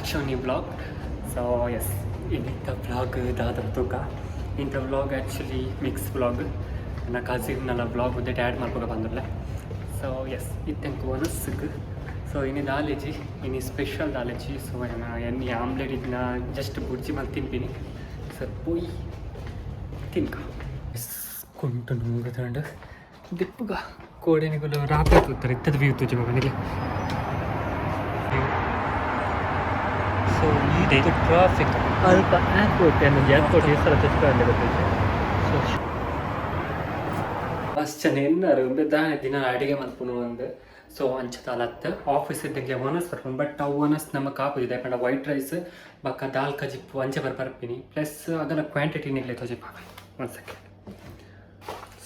Shoni vlog. So yes, in the vlog dadantuka. In the vlog actually mixed vlog. Na cousin nala vlog with the dad marpoga bandurla. So yes, itten kona sig. So ini daleji, ini special daleji. So any omelette idna just burji mal tinpini. So poi tinka. Yes, kuntu nungatanda. Dippuga ಕೋಡಿನಿಗಳು ರಾಪೆ ಕೂತಾರೆ ಇತ್ತದ ವ್ಯೂ ತುಜಿ ಮಗನಿಗೆ ಸೊ ಇದೆ traffic ಅಲ್ಪ ಏರ್ಪೋರ್ಟ್ ಏರ್ಪೋರ್ಟ್ ಹೆಸರು ತೆಗೆದುಕೊಂಡು ಬರ್ತೈತೆ ಸೊ ಅಷ್ಟು ಜನ ಎನ್ನಾರು ದಾನೆ ದಿನ ಅಡಿಗೆ ಮಲ್ಪುನು ಒಂದು ಸೊ ಅಂಚದಲ್ಲತ್ತ ಆಫೀಸ್ ಇದ್ದಂಗೆ ಓನಸ್ ಬರ್ಪುನು ಬಟ್ ಅವು ಓನಸ್ ನಮಗೆ ಕಾಪುದಿದೆ ಯಾಕಂದ್ರೆ ವೈಟ್ ರೈಸ್ ಬಕ್ಕ ದಾಲ್ ಕಜಿಪ್ಪು ಅಂಚೆ ಬರ್ಪರ್ಪಿನಿ ಪ್ಲಸ್ ಅದರ ಕ್ವಾಂಟಿಟಿ ನಿಗ್ಲೆ ತೋಜಿಪ್ಪ ಒಂದು ಸೆಕೆಂಡ್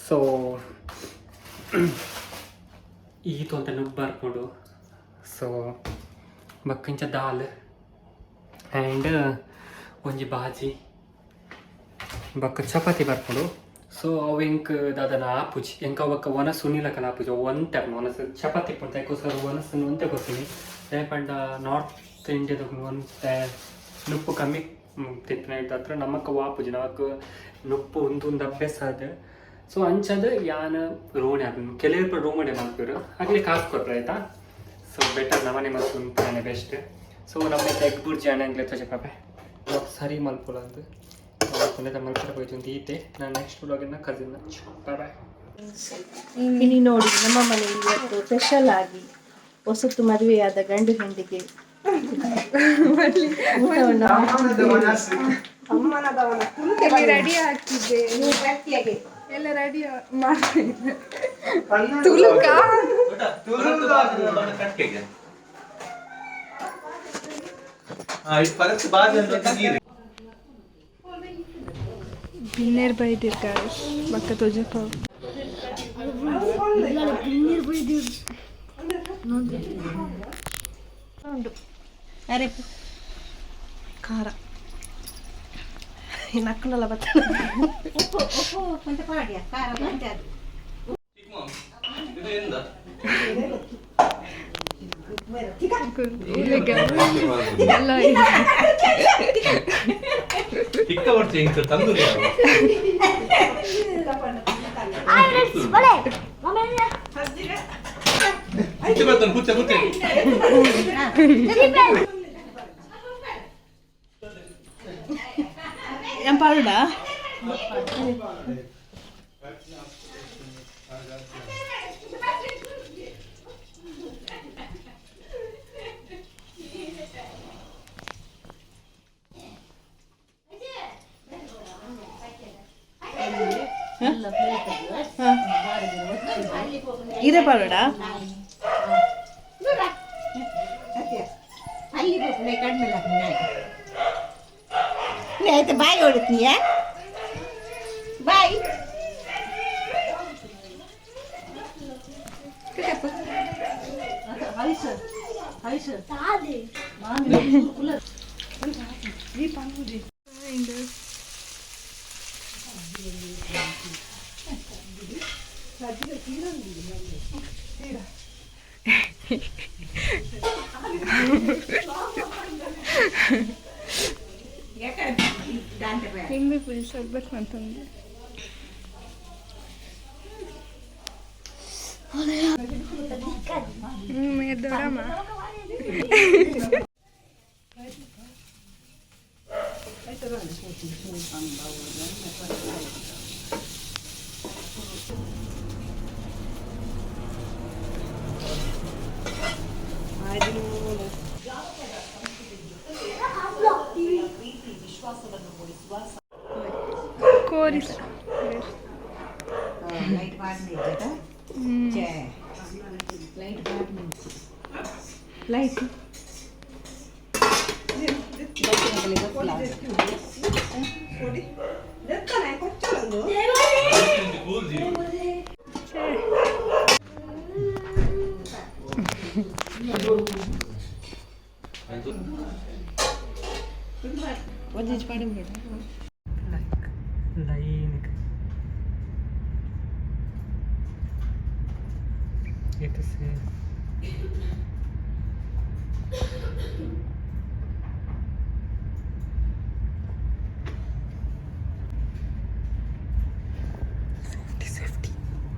ಸೊ ಈತು ಅಂತ ನುಗ್ಗು ಬರ್ಕೊಂಡು ಸೊ ಬಕ್ಕಿಂಚ ದಾಲ್ ಆ್ಯಂಡ್ ಒಂಜಿ ಬಾಜಿ ಬಕ್ಕ ಚಪಾತಿ ಬರ್ಕೊಂಡು ಸೊ ಅವು ಎಂಕ್ ದಾದನ ಆಪುಜಿ ಎಂಕ ಅವಕ್ಕ ಒನಸ್ ಉಣಿಲಕನ ಆಪುಜಿ ಅವು ಒಂತೆ ಒನಸ್ ಚಪಾತಿ ಪಂತ ಯಾಕೋಸ್ಕರ ಒನಸ್ಸನ್ನು ಒಂತೆ ಕೊಡ್ತೀನಿ ಪಂಡ ನಾರ್ತ್ ಇಂಡಿಯಾದ ಒಂತೆ ನುಪ್ಪು ಕಮ್ಮಿ ತಿಂತಾನೆ ಹತ್ರ ನಮ್ಮಕ್ಕ ಆಪುಜಿ ನಾವಕ್ಕೆ ನುಪ್ಪು ಒಂದು ಅಭ್ಯಾಸ ಅದ ಸೊ ಅಂಚದ ಯಾನ ರೋಣೆ ಅದನ್ನು ಕೆಲವರು ರೋಮಣೆ ಮಾಡ್ತೀರು ಆಗಲೇ ಕಾಸು ಕೊಟ್ಟರು ಆಯ್ತಾ ಸೊ ಬೆಟರ್ ನಮನೆ ಮಲ್ಪುಂತಾನೆ ಬೆಸ್ಟ್ ಸೊ ನಮ್ಮ ಎಗ್ ಬುರ್ಜಿ ಹಣ್ಣಂಗ್ಲೆ ತೋಜೆ ಪಾಪೆ ಸರಿ ಮಲ್ಪುಲ ಅಂತ ಪುನಃ ಮಲ್ಪರ ಹೋಯ್ತು ಅಂತ ಈತೆ ನಾನು ನೆಕ್ಸ್ಟ್ ಬ್ಲಾಗಿನ ಕಸಿನ್ ಬಾಯ್ ಇಲ್ಲಿ ನೋಡಿ ನಮ್ಮ ಮನೆಯಲ್ಲಿ ಇವತ್ತು ಸ್ಪೆಷಲ್ ಆಗಿ ಹೊಸತು ಮದುವೆಯಾದ ಗಂಡು ಹೆಂಡಿಗೆ ರೆಡಿ ಆಗ್ತಿದ್ದೆ ಎಲ್ಲ ರೆಡಿ ಮಾಡ್ತಿದ್ದೆ ತುಳುಕ ಡಿನ್ನರ್ ಬೈದಿರ್ ಗಾಯ್ಸ್ ಬಕ್ಕ ತೋಜೆ ಪಾವ್ ಡಿನ್ನರ್ ಬೈದಿರ್ ನೋಡಿ ಅರೆ ಖಾರ ನಕ್ಕನಲ್ಲ ಬತ್ತ yang paluda ide paluda అయితే బాయ్ కొడుతున్నాయా బాయ్ ನಿಂಬೆ ಪುಡಿ ಸರ್ಬತ್ ಅಂತಂದು ದೊಡಮ್ಮ ಕೋರಿಸ ಲೈಟ್ ಒಂದಿಷ್ಟು ಪಾಡಿ लाइन ये तो से